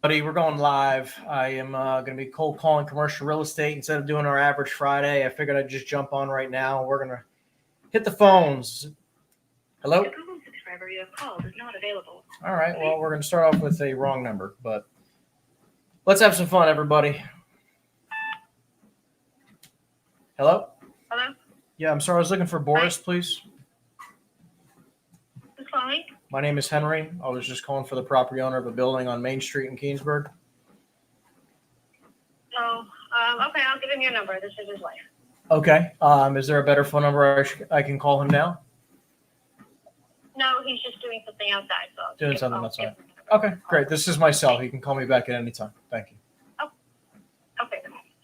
Buddy, we're going live. I am going to be cold calling commercial real estate instead of doing our average Friday. I figured I'd just jump on right now. We're going to hit the phones. Hello? The Google subscriber you have called is not available. All right. Well, we're going to start off with a wrong number, but let's have some fun, everybody. Hello? Hello? Yeah, I'm sorry. I was looking for Boris, please. Who's calling? My name is Henry. I was just calling for the property owner of a building on Main Street in Keensburg. Oh, okay. I'll give him your number. This is his wife. Okay. Is there a better phone number I can call him now? No, he's just doing something outside. So Doing something outside. Okay, great. This is my cell. He can call me back at any time. Thank you. Oh, okay.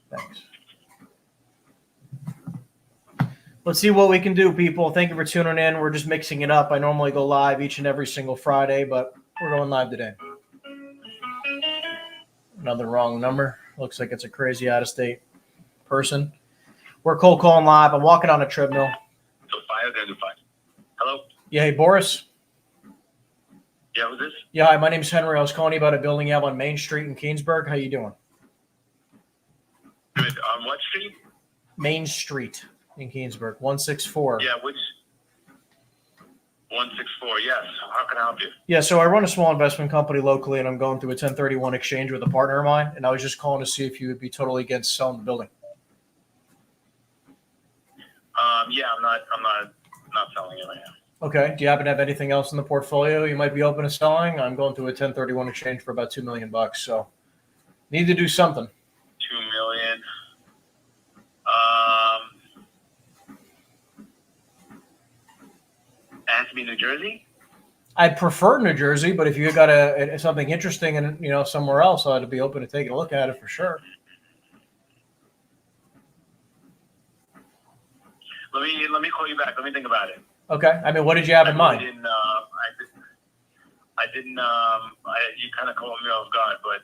Thanks. Let's see what we can do, people. Thank you for tuning in. We're just mixing it up. I normally go live each and every single Friday, but we're going live today. Another wrong number. Looks like it's a crazy out-of-state person. We're cold calling live. I'm walking on a treadmill. So fire, then fire. Hello? Yeah, hey, Boris? Yeah, who's this? Yeah, hi, my name's Henry. I was calling you about a building you have on Main Street in Keensburg. How you doing? Good. On what street? Main Street in Keensburg, 164. Yeah, which? 164, yes. How can I help you? Yeah, so I run a small investment company locally, and I'm going through a 1031 exchange with a partner of mine, and I was just calling to see if you would be totally against selling the building. Yeah, I'm not selling it right now. Okay. Do you happen to have anything else in the portfolio you might be open to selling? I'm going through a 1031 exchange for about $2 million, so need to do something. 2 million. It has to be New Jersey? I'd prefer New Jersey, but if you got something interesting and somewhere else, I'd be open to taking a look at it for sure. Let me call you back. Let me think about it. Okay. I mean, what did you have in mind? You kind of caught me off guard, but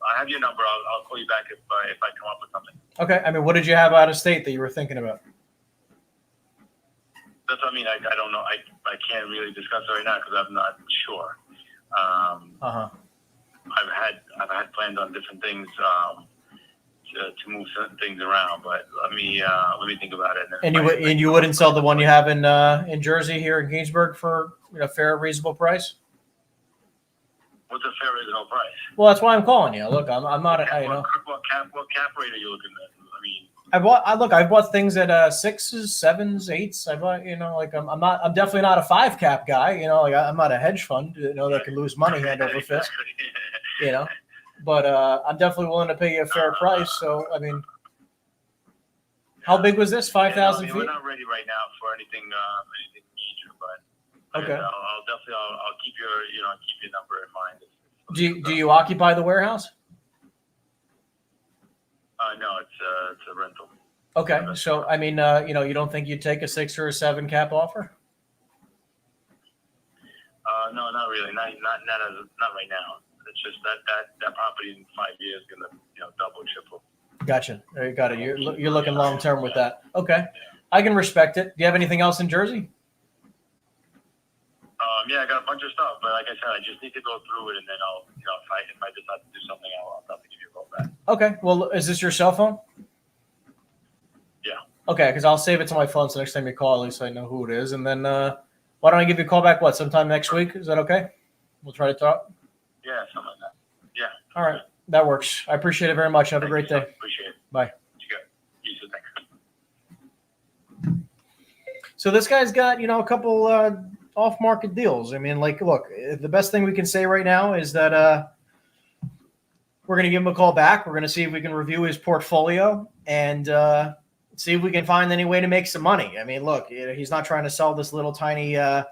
I have your number. I'll call you back if I come up with something. Okay. I mean, what did you have out of state that you were thinking about? That's what I mean. I don't know. I can't really discuss it right now because I'm not sure. I've had plans on different things to move certain things around, but let me think about it. And you wouldn't sell the one you have in Jersey here in Keensburg for a fair, reasonable price? What's a fair, reasonable price? Well, that's why I'm calling you. Look, I'm not. What cap rate are you looking at? I mean, I bought things at 6s, 7s, 8s. I bought, I'm definitely not a 5 cap guy. I'm not a hedge fund, that can lose money hand over fist. But I'm definitely willing to pay you a fair price. So, I mean, how big was this? 5,000 feet? We're not ready right now for anything major, but okay. I'll keep your number in mind. Do you occupy the warehouse? No, it's a rental. Okay, so I mean, you don't think you'd take a 6 or a 7 cap offer? No, not really. Not right now. It's just that property in 5 years is gonna double, triple. Gotcha. There you got it. You're looking long term with that. Okay, I can respect it. Do you have anything else in Jersey? Yeah, I got a bunch of stuff, but like I said, I just need to go through it, and then I'll, if I decide to do something, I'll definitely give you a call back. Okay. Well, is this your cell phone? Yeah. Okay, because I'll save it to my phone, so next time you call, at least I know who it is. And then why don't I give you a call back? Sometime next week? Is that okay? We'll try to talk. Yeah, something like that. Yeah. All right, that works. I appreciate it very much. Have a great day. Appreciate it. Bye. You too. Thanks. So this guy's got a couple off-market deals. I mean, look, the best thing we can say right now is that we're going to give him a call back. We're going to see if we can review his portfolio and see if we can find any way to make some money. I mean, look, he's not trying to sell this little tiny. That's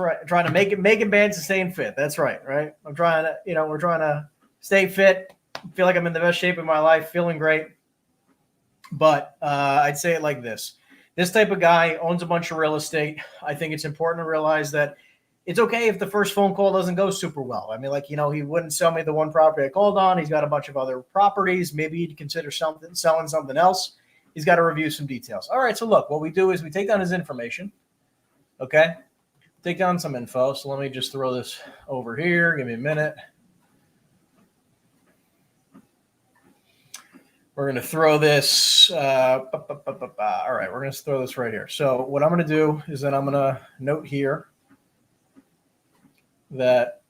right. Trying to making bands and staying fit. That's right. I'm trying to, we're trying to stay fit. Feel like I'm in the best shape of my life. Feeling great. But I'd say it like this. This type of guy owns a bunch of real estate. I think it's important to realize that it's okay if the first phone call doesn't go super well. I mean, he wouldn't sell me the one property I called on. He's got a bunch of other properties. Maybe he'd consider selling something else. He's got to review some details. All right, so look, what we do is we take down his information, okay? Take down some info. So let me just throw this over here. Give me a minute. We're going to throw this. All right, we're going to throw this right here. So what I'm going to do is that I'm going to note here that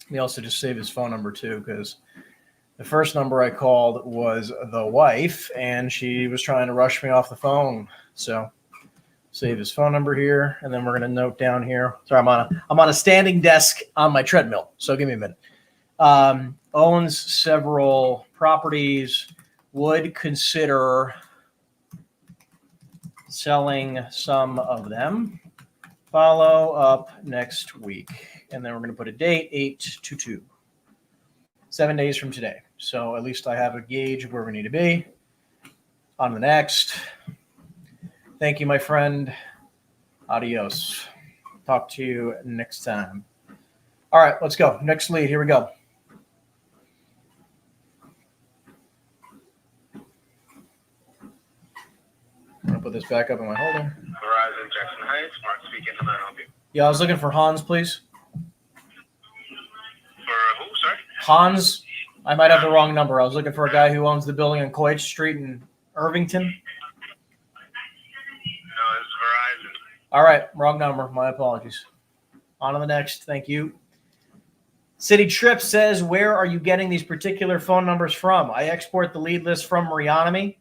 he also just save his phone number too, because the first number I called was the wife, and she was trying to rush me off the phone. So save his phone number here, and then we're going to note down here. Sorry, I'm on a standing desk on my treadmill, so give me a minute. Owns several properties, would consider selling some of them. Follow up next week. And then we're going to put a date, 8/22. 7 days from today. So at least I have a gauge of where we need to be. On the next. Thank you, my friend. Adios. Talk to you next time. All right, let's go. Next lead. Here we go. I'm going to put this back up in my holder. Verizon, Jackson Heights, Mark speaking. How may I help you? Yeah, I was looking for Hans, please. For who, sorry? Hans. I might have the wrong number. I was looking for a guy who owns the building on Coit Street in Irvington. No, it's Verizon. All right, wrong number. My apologies. On to the next. Thank you. City Trip says, where are you getting these particular phone numbers from? I export the lead list from Reonomy,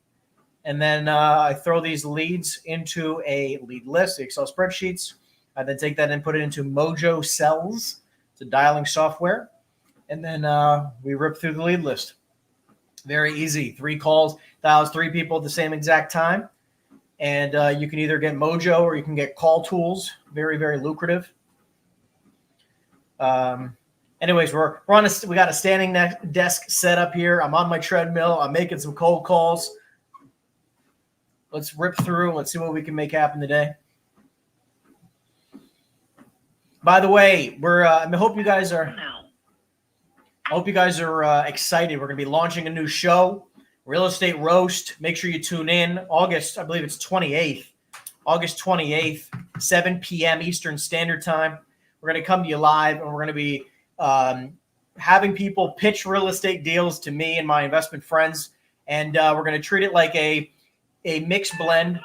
and then I throw these leads into a lead list, the Excel spreadsheets. I then take that and put it into Mojo Cells. It's a dialing software. And then we rip through the lead list. Very easy. 3 calls, dials 3 people at the same exact time. And you can either get Mojo or you can get Call Tools. Very, very lucrative. Anyways, we got a standing desk set up here. I'm on my treadmill. I'm making some cold calls. Let's rip through. Let's see what we can make happen today. By the way, I hope you guys are excited. We're going to be launching a new show, Real Estate Roast. Make sure you tune in. August, I believe it's 28th. August 28th, 7 p.m. Eastern Standard Time. We're going to come to you live, and we're going to be having people pitch real estate deals to me and my investment friends. And we're going to treat it like a mixed blend.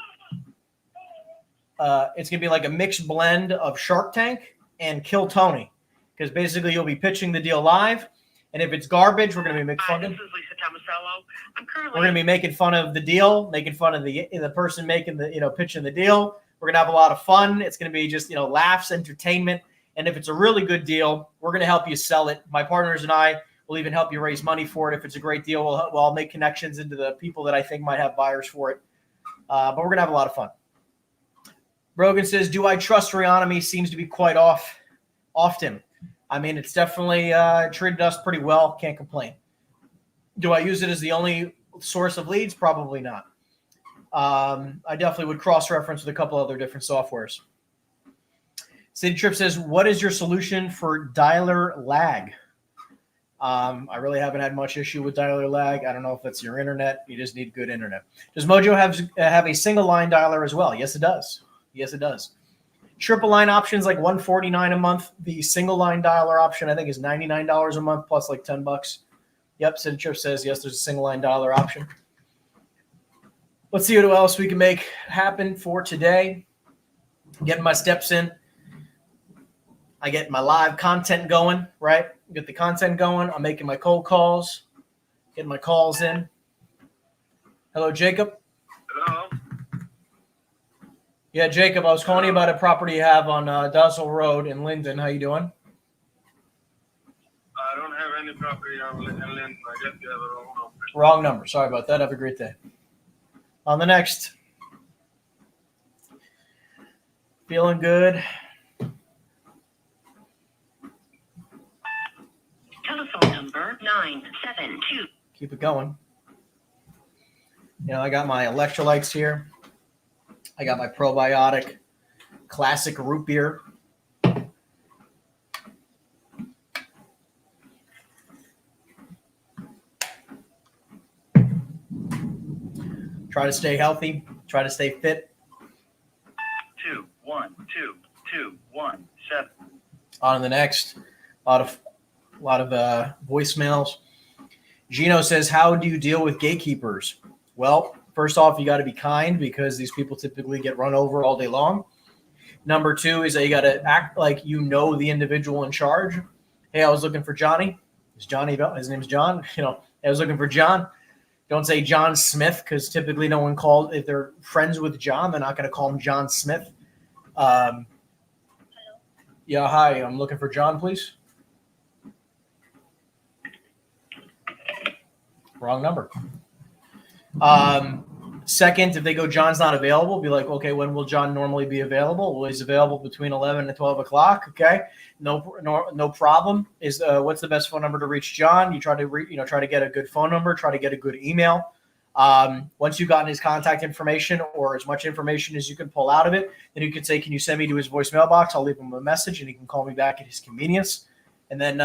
It's going to be like a mixed blend of Shark Tank and Kill Tony. Because basically you'll be pitching the deal live. And if it's garbage, we're going to be making fun of it. This is Lisa Tomasello. We're going to be making fun of the deal, making fun of the person making the, pitching the deal. We're going to have a lot of fun. It's going to be just, laughs, entertainment. And if it's a really good deal, we're going to help you sell it. My partners and I will even help you raise money for it. If it's a great deal, I'll make connections into the people that I think might have buyers for it. But we're going to have a lot of fun. Brogan says, do I trust Reonomy? Seems to be quite often. I mean, it's definitely treated us pretty well. Can't complain. Do I use it as the only source of leads? Probably not. I definitely would cross-reference with a couple other different softwares. City Trip says, what is your solution for dialer lag? I really haven't had much issue with dialer lag. I don't know if that's your internet. You just need good internet. Does Mojo have a single line dialer as well? Yes, it does. Yes, it does. Triple line options like $149 a month. The single line dialer option I think is $99 a month plus like $10. Yep, City Trip says yes. There's a single line dialer option. Let's see what else we can make happen for today. Getting my steps in. I get my live content going, right? Get the content going. I'm making my cold calls, getting my calls in. Hello, Jacob. Hello. Yeah, Jacob, I was calling you about a property you have on Dussel Road in Linden. How you doing? I don't have any property on Linden. I guess you have a wrong number. Wrong number. Sorry about that. Have a great day. On the next. Feeling good. Telephone number 972. Keep it going. I got my electrolytes here. I got my probiotic classic root beer. Try to stay healthy. Try to stay fit. 212-217. On to the next. A lot of voicemails. Gino says, how do you deal with gatekeepers? Well, first off, you got to be kind because these people typically get run over all day long. Number two is that you got to act like you know the individual in charge. Hey, I was looking for Johnny. Is Johnny? His name's John. I was looking for John. Don't say John Smith because typically no one calls, if they're friends with John, they're not going to call him John Smith. Yeah, hi. I'm looking for John, please. Wrong number. Second, if they go, John's not available, be like, okay, when will John normally be available? Well, he's available between 11 and 12 o'clock. Okay. No problem. What's the best phone number to reach John? You try to get a good phone number, try to get a good email. Once you've gotten his contact information or as much information as you can pull out of it, then you can say, can you send me to his voicemail box? I'll leave him a message and he can call me back at his convenience. And then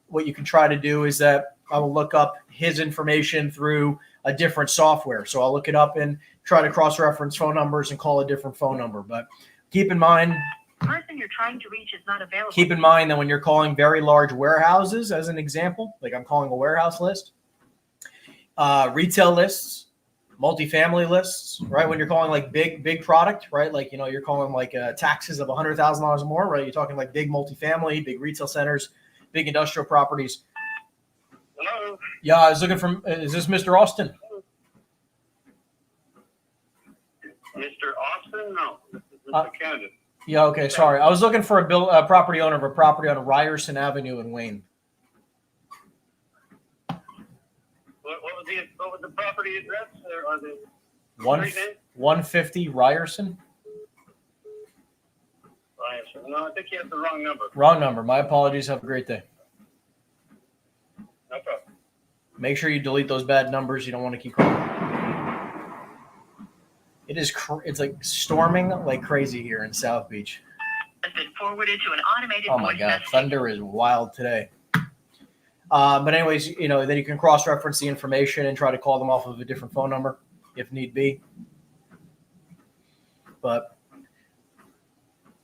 what you can try to do is that I will look up his information through a different software. So I'll look it up and try to cross-reference phone numbers and call a different phone number. But keep in mind, The person you're trying to reach is not available. keep in mind that when you're calling very large warehouses, as an example, like I'm calling a warehouse list, retail lists, multifamily lists, right? When you're calling like big product, right? Like, you're calling like taxes of $100,000 or more, right? You're talking like big multifamily, big retail centers, big industrial properties. Hello? Yeah, I was looking for, is this Mr. Austin? Mr. Austin? No. This is Mr. Canada. Yeah, okay, sorry. I was looking for a property owner of a property on Ryerson Avenue in Wayne. What was the property address? Or the street name? 150 Ryerson? Ryerson. No, I think you have the wrong number. Wrong number. My apologies. Have a great day. No problem. Make sure you delete those bad numbers. You don't want to keep calling. It's like storming like crazy here in South Beach. Has been forwarded to an automated Oh my voice God, message. thunder is wild today. But anyways, then you can cross-reference the information and try to call them off of a different phone number if need be. But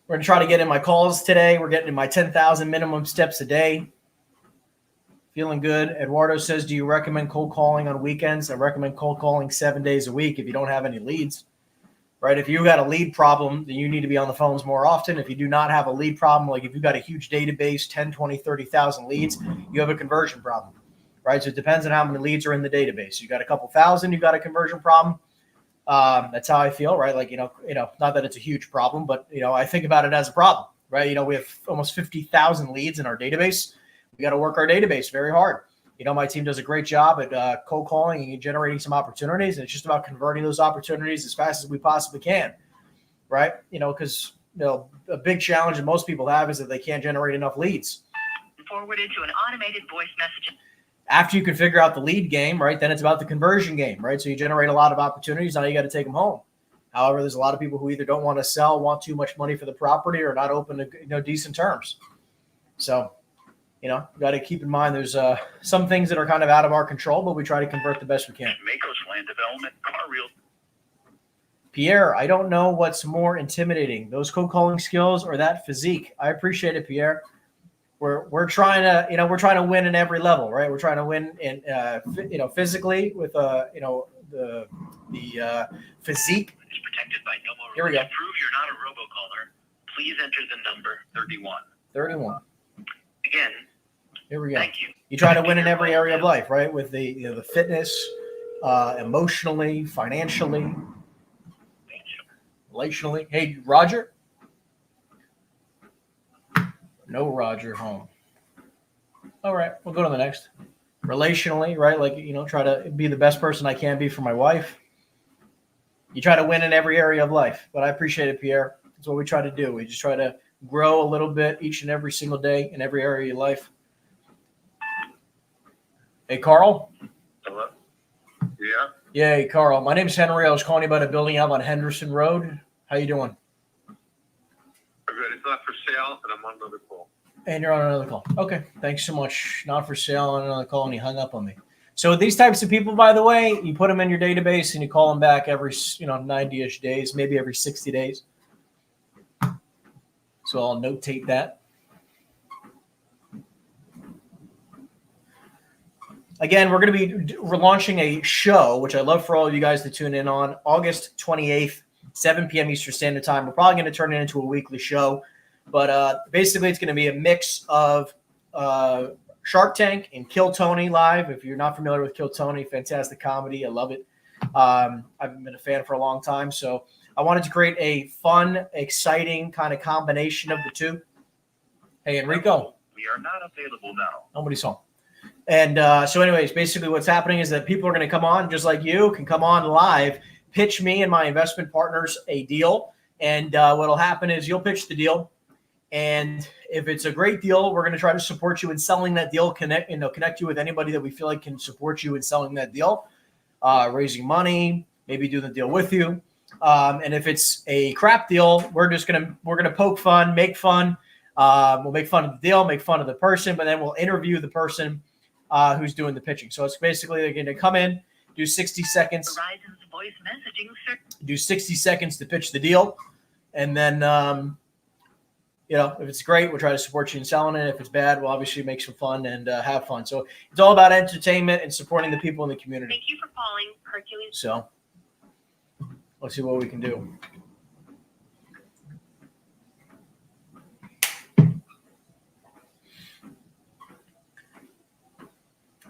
we're going to try to get in my calls today. We're getting in my 10,000 minimum steps a day. Feeling good. Eduardo says, do you recommend cold calling on weekends? I recommend cold calling 7 days a week if you don't have any leads, right? If you got a lead problem, then you need to be on the phones more often. If you do not have a lead problem, like if you've got a huge database, 10, 20, 30,000 leads, you have a conversion problem, right? So it depends on how many leads are in the database. You got a couple thousand, you got a conversion problem. That's how I feel, right? Like, not that it's a huge problem, but, I think about it as a problem, right? We have almost 50,000 leads in our database. We got to work our database very hard. My team does a great job at cold calling and generating some opportunities. And it's just about converting those opportunities as fast as we possibly can, right? Because a big challenge that most people have is that they can't generate enough leads. Forwarded to an automated voice message. After you can figure out the lead game, right, then it's about the conversion game, right? So you generate a lot of opportunities. Now you got to take them home. However, there's a lot of people who either don't want to sell, want too much money for the property, or not open to decent terms. So, you got to keep in mind there's some things that are kind of out of our control, but we try to convert the best we can. Mako's Land Development, car real. Pierre, I don't know what's more intimidating, those cold calling skills or that physique. I appreciate it, Pierre. We're trying to win in every level, right? We're trying to win in physically with the physique. Is protected by no more. Here we go. To prove you're not a robocaller, please enter the number 31. 31. Again, Here we go. thank you. You try to win in every area of life, right? With the fitness, emotionally, financially, relationally. Hey, Roger. No Roger home. All right, we'll go to the next. Relationally, right? Like, try to be the best person I can be for my wife. You try to win in every area of life, but I appreciate it, Pierre. That's what we try to do. We just try to grow a little bit each and every single day in every area of your life. Hey, Carl. Hello? Yeah? Yeah, hey, Carl. My name's Henry. I was calling you about a building out on Henderson Road. How you doing? Good. It's not for sale, and I'm on another call. And you're on another call. Okay. Thanks so much. Not for sale on another call, and he hung up on me. So these types of people, by the way, you put them in your database and you call them back every 90-ish days, maybe every 60 days. So I'll notate that. again, we're launching a show, which I love for all of you guys to tune in on August 28th, 7 p.m. Eastern Standard Time. We're probably going to turn it into a weekly show, but basically it's going to be a mix of Shark Tank and Kill Tony live. If you're not familiar with Kill Tony, fantastic comedy. I love it. I've been a fan for a long time, so I wanted to create a fun, exciting kind of combination of the two. Hey, Enrico. We are not available now. Nobody's home. And so anyways, basically what's happening is that people are going to come on, just like you can come on live, pitch me and my investment partners a deal. And what'll happen is you'll pitch the deal. And if it's a great deal, we're going to try to support you in selling that deal, connect you with anybody that we feel like can support you in selling that deal, raising money, maybe do the deal with you. And if it's a crap deal, we're going to poke fun, make fun. We'll make fun of the deal, make fun of the person, but then we'll interview the person who's doing the pitching. So it's basically they're going to come in, do 60 seconds, Verizon's voice messaging, do 60 seconds to pitch the deal. And then, if it's great, we'll try to support you in selling it. If it's bad, we'll obviously make some fun and have fun. So it's all about entertainment and supporting the people in the community. Thank you for calling Hercules. So let's see what we can do.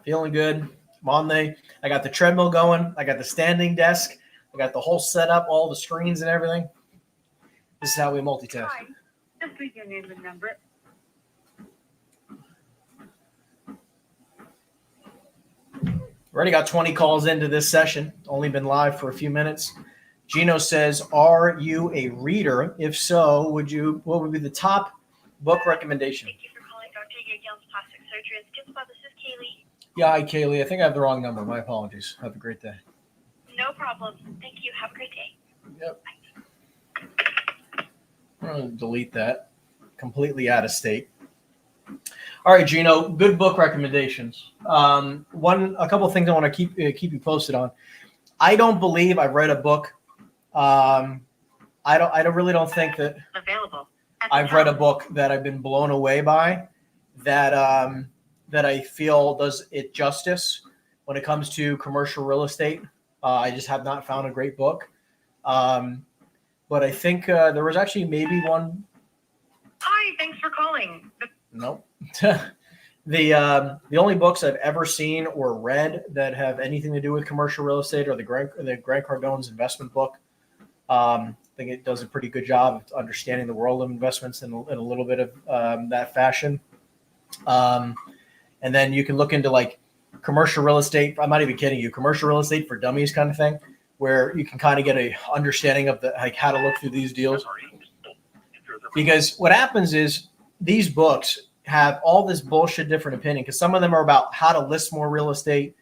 Feeling good. Monday. I got the treadmill going. I got the standing desk. I got the whole setup, all the screens and everything. This is how we multitask. Hi. Just leave your name and number. Already got 20 calls into this session. Only been live for a few minutes. Gino says, "Are you a reader? If so, what would be the top book recommendation?" Thank you for calling Dr. Yagil's Plastic Surgery and Skin Spa. This is Kaylee. Yeah, hi, Kaylee. I think I have the wrong number. My apologies. Have a great day. No problem. Thank you. Have a great day. Yep. I'm going to delete that. Completely out of state. All right, Gino, good book recommendations. A couple of things I want to keep you posted on. I don't believe I've read a book. I really don't think that Available. I've read a book that I've been blown away by that I feel does it justice when it comes to commercial real estate. I just have not found a great book. But I think there was actually maybe one. Hi, thanks for calling. Nope. The only books I've ever seen or read that have anything to do with commercial real estate are the Grant Cardone's investment book. I think it does a pretty good job of understanding the world of investments in a little bit of that fashion. And then you can look into like commercial real estate. I'm not even kidding you. Commercial real estate for dummies kind of thing, where you can kind of get a understanding of how to look through these deals. Because what happens is these books have all this bullshit different opinion, because some of them are about how to list more real estate.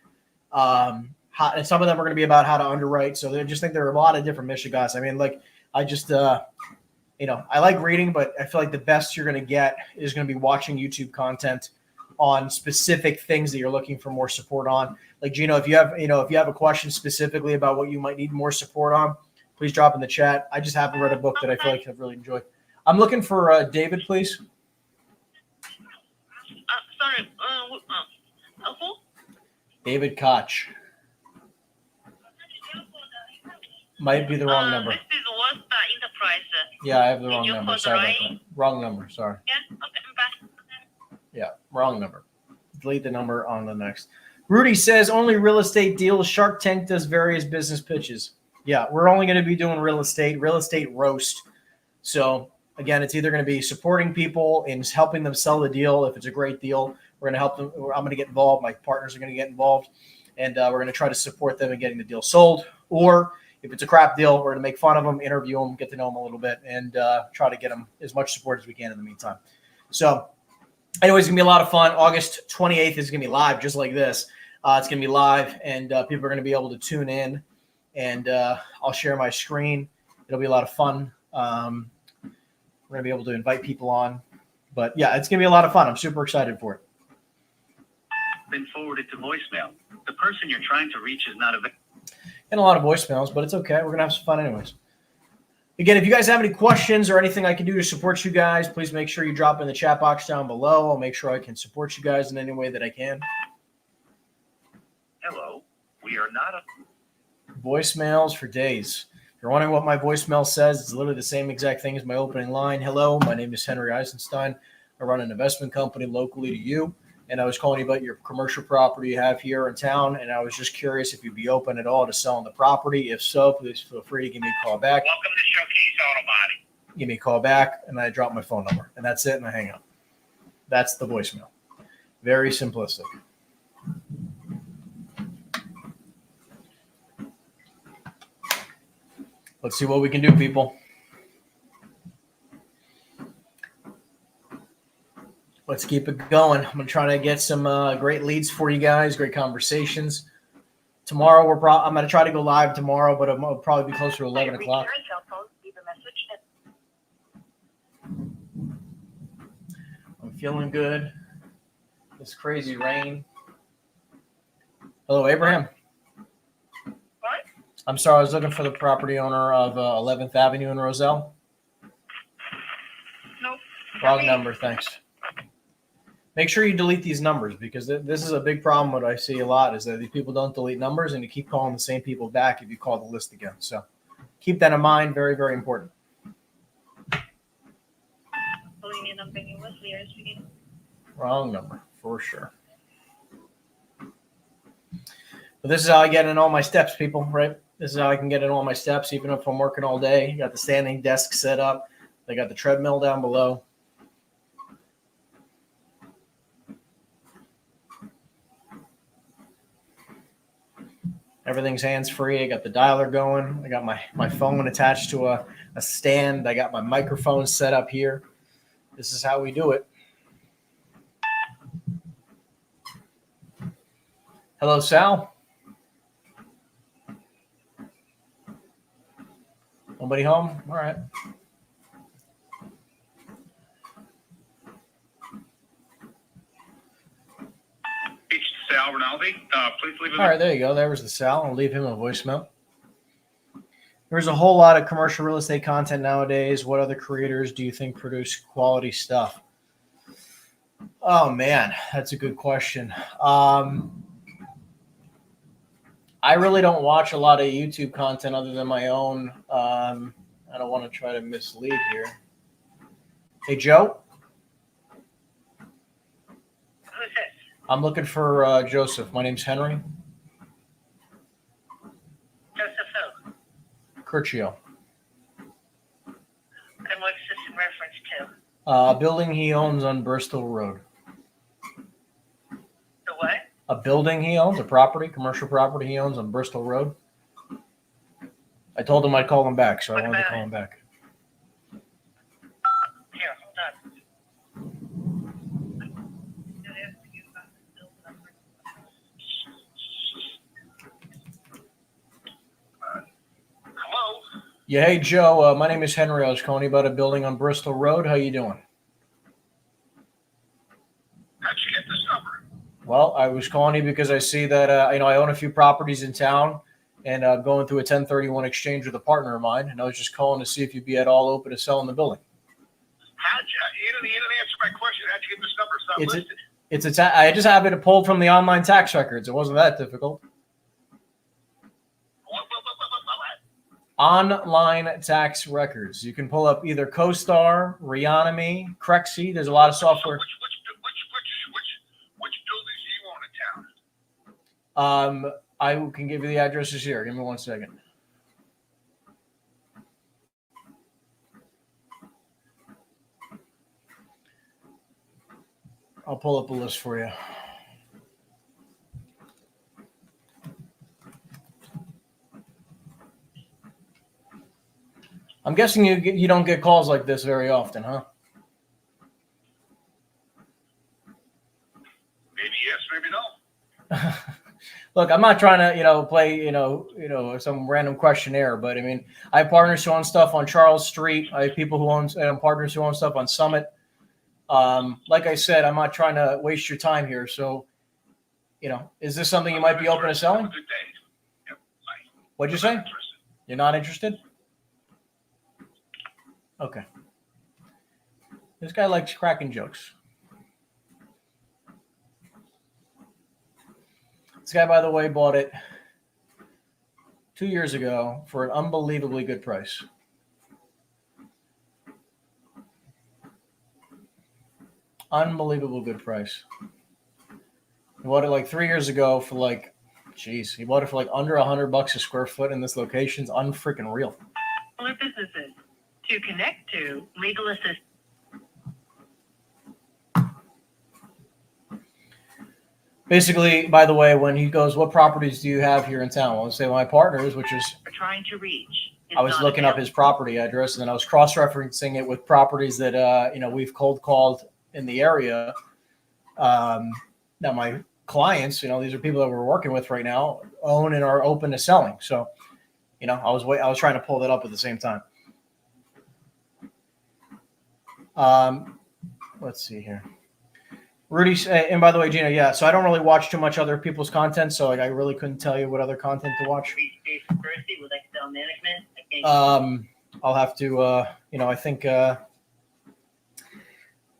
And some of them are going to be about how to underwrite. So they just think there are a lot of different mishigas. I mean, like I just, I like reading, but I feel like the best you're going to get is going to be watching YouTube content on specific things that you're looking for more support on. Like, Gino, if you have a question specifically about what you might need more support on, please drop in the chat. I just haven't read a book that I feel like I've really enjoyed. I'm looking for David, please. Sorry. Who? David Koch. Might be the wrong number. This is Wasta Enterprise. Yeah, I have the wrong you number. call Sorry the about that. Wrong number. Sorry. Yeah. Okay. Bye. Yeah, wrong number. Delete the number on the next. Rudy says only real estate deals. Shark Tank does various business pitches. Yeah, we're only going to be doing real estate roast. So again, it's either going to be supporting people and helping them sell the deal. If it's a great deal, we're going to help them. I'm going to get involved. My partners are going to get involved, and we're going to try to support them in getting the deal sold. Or if it's a crap deal, we're going to make fun of them, interview them, get to know them a little bit, and try to get them as much support as we can in the meantime. So anyways, it's going to be a lot of fun. August 28th is going to be live just like this. It's going to be live, and people are going to be able to tune in, and I'll share my screen. It'll be a lot of fun. We're going to be able to invite people on. But, yeah, it's going to be a lot of fun. I'm super excited for it. Been forwarded to voicemail. The person you're trying to reach is not available. And a lot of voicemails, but it's okay. We're going to have some fun anyways. Again, if you guys have any questions or anything I can do to support you guys, please make sure you drop in the chat box down below. I'll make sure I can support you guys in any way that I can. We are not a Voicemails for days. If you're wondering what my voicemail says, it's literally the same exact thing as my opening line. Hello, my name is Henry Eisenstein. I run an investment company locally to you, and I was calling you about your commercial property you have here in town, and I was just curious if you'd be open at all to selling the property. If so, please feel free to give me a call back. welcome to Showcase Auto Body. Give me a call back, and I drop my phone number, and that's it, and I hang up. That's the voicemail. Very simplistic. Let's see what we can do, people. Let's keep it going. I'm going to try to get some great leads for you guys, great conversations. Tomorrow, I'm going to try to go live tomorrow, but it'll probably be closer to 11 o'clock. I'm feeling good. This crazy rain. Hello, Abraham. What? I'm sorry, I was looking for the property owner of 11th Avenue in Roselle. Nope. Wrong number, thanks. Make sure you delete these numbers because this is a big problem. What I see a lot is that these people don't delete numbers and you keep calling the same people back if you call the list again. So keep that in mind. Very, very important. Wrong number for sure. But this is how I get in all my steps, people, right? This is how I can get in all my steps, even if I'm working all day. Got the standing desk set up. They got the treadmill down below. Everything's hands-free. I got the dialer going. I got my phone attached to a stand. I got my microphone set up here. This is how we do it. Hello, Sal. Nobody home? All right. It's Sal Rinaldi. Please leave a All right, there you go. There was the Sal. I'll leave him a voicemail. There's a whole lot of commercial real estate content nowadays. What other creators do you think produce quality stuff? Oh, man, that's a good question. I really don't watch a lot of YouTube content other than my own. I don't want to try to mislead here. Hey, Joe? Who's this? I'm looking for Joseph. My name's Henry Joseph who? Curcio. And what's this in reference to? A building he owns on Bristol Road. The what? A building he owns, a property, commercial property he owns on Bristol Road. I told him I'd call him back, so I wanted to call him back. Here, hold on. Hello? Yeah, hey, Joe. My name is Henry. I was calling you about a building on Bristol Road. How you doing? How'd you get this number? Well, I was calling you because I see that I own a few properties in town, and I'm going through a 1031 exchange with a partner of mine, and I was just calling to see if you'd be at all open to selling the building. You didn't answer my question. How'd you get this number? It's not listed. I just have it pulled from the online tax records. It wasn't that difficult. What? Online tax records. You can pull up either CoStar, Reonomy, Crexy. There's a lot of software. Which buildings do you own in town? I can give you the addresses here. Give me 1 second. I'll pull up a list for you. I'm guessing you don't get calls like this very often, huh? Maybe yes, maybe no. Look, I'm not trying to, play, some random questionnaire, but I mean, I have partners who own stuff on Charles Street. I have people who own partners who own stuff on Summit. Like I said, I'm not trying to waste your time here. So, is this something you might be open to selling? Have a good day. Yep. Bye. What'd you say? Not interested. You're not interested? Okay. This guy likes cracking jokes. This guy, by the way, bought it 2 years ago for an unbelievably good price. Unbelievable good price. He bought it like 3 years ago for like, geez, he bought it for like under $100 a square foot in this location's unfreaking real. Or businesses. To connect to legal assistance. Basically, by the way, when he goes, what properties do you have here in town? Well, I'll say my partners, which is, Trying to reach. I was looking up his property address and then I was cross-referencing it with properties that, we've cold called in the area. That my clients, these are people that we're working with right now, own and are open to selling. So, I was trying to pull that up at the same time. Let's see here. Rudy, and by the way, Gina, yeah, so I don't really watch too much other people's content, so I really couldn't tell you what other content to watch. With Excel management. I'll have to, I think,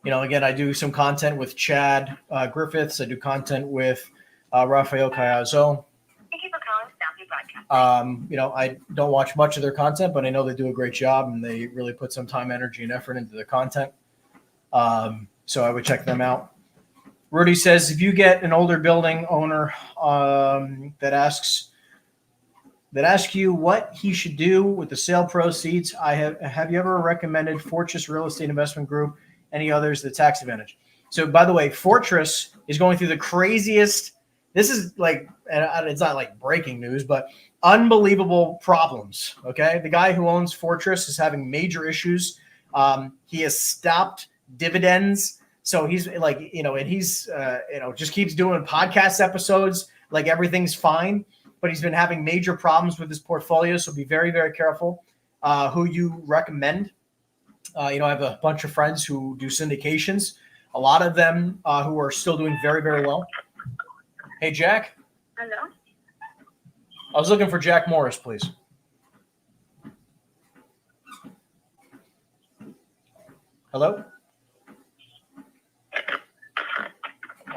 again, I do some content with Chad Griffiths. I do content with Rafael Caiazo. Thank you for calling Southview Podcast. I don't watch much of their content, but I know they do a great job and they really put some time, energy, and effort into the content. So I would check them out. Rudy says, if you get an older building owner that asks you what he should do with the sale proceeds, have you ever recommended Fortress Real Estate Investment Group, any others, the tax advantage? So by the way, Fortress is going through the craziest, this is like, and it's not like breaking news, but unbelievable problems. Okay. The guy who owns Fortress is having major issues. He has stopped dividends. So he's like, and he's, just keeps doing podcast episodes like everything's fine, but he's been having major problems with his portfolio. So be very, very careful who you recommend. I have a bunch of friends who do syndications, a lot of them who are still doing very, very well. Hey, Jack. Hello? I was looking for Jack Morris, please. Hello?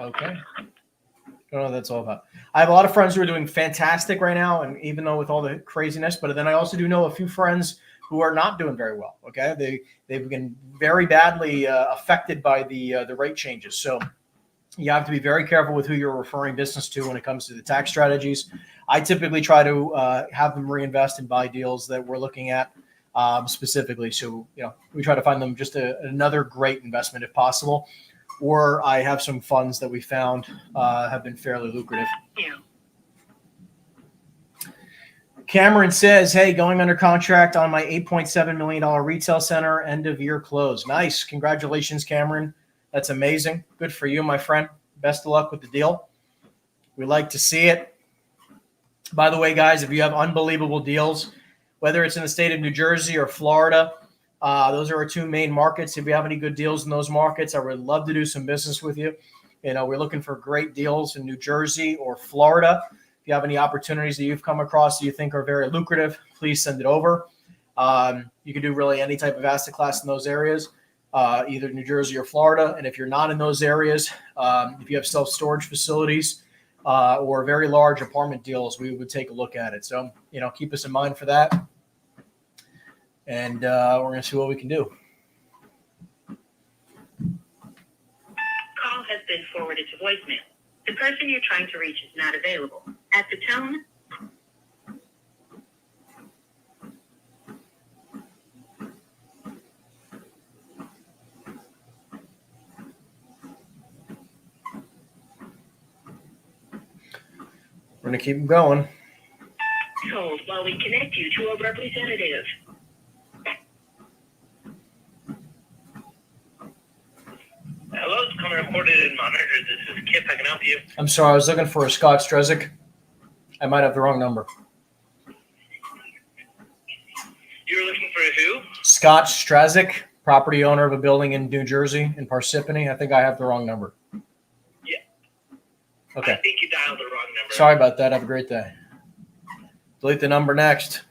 Okay. Don't know what that's all about. I have a lot of friends who are doing fantastic right now, and even though with all the craziness, but then I also do know a few friends who are not doing very well. Okay, they've been very badly affected by the rate changes. So you have to be very careful with who you're referring business to when it comes to the tax strategies. I typically try to have them reinvest and buy deals that we're looking at specifically. So we try to find them just another great investment if possible. Or I have some funds that we found have been fairly lucrative. Yeah. Cameron says, hey, going under contract on my $8.7 million retail center, end of year close. Nice. Congratulations, Cameron. That's amazing. Good for you, my friend. Best of luck with the deal. We like to see it. By the way, guys, if you have unbelievable deals, whether it's in the state of New Jersey or Florida, those are our two main markets. If you have any good deals in those markets, I would love to do some business with you. We're looking for great deals in New Jersey or Florida. If you have any opportunities that you've come across that you think are very lucrative, please send it over. You can do really any type of asset class in those areas, either New Jersey or Florida. And if you're not in those areas, if you have self-storage facilities or very large apartment deals, we would take a look at it. So, keep us in mind for that. And we're going to see what we can do. Call has been forwarded to voicemail. The person you're trying to reach is not available. At the tone, We're going to keep them going. hold while we connect you to a representative. Hello, it's coming recorded in monitor. This is Kip. I can help you. I'm sorry. I was looking for a Scott Strezick. I might have the wrong number. You were looking for who? Scott Strezick, property owner of a building in New Jersey in Parsippany. I think I have the wrong number. Yeah. Okay. I think you dialed the wrong number. Sorry about that. Have a great day. Delete the number next.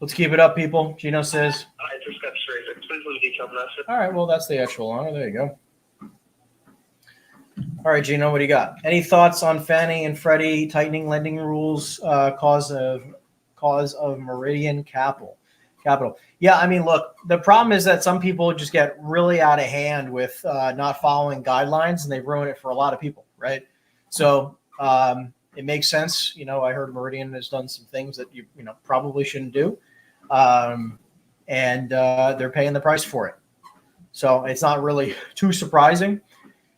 Let's keep it up, people. Gino says. I just got straight. Please leave a detailed message. All right, well, that's the actual honor. There you go. All right, Gino, what do you got? Any thoughts on Fannie and Freddie tightening lending rules, cause of Meridian Capital? Yeah, I mean, look, the problem is that some people just get really out of hand with not following guidelines, and they ruin it for a lot of people, right? So it makes sense. You know, I heard Meridian has done some things that you probably shouldn't do, and they're paying the price for it. So it's not really too surprising.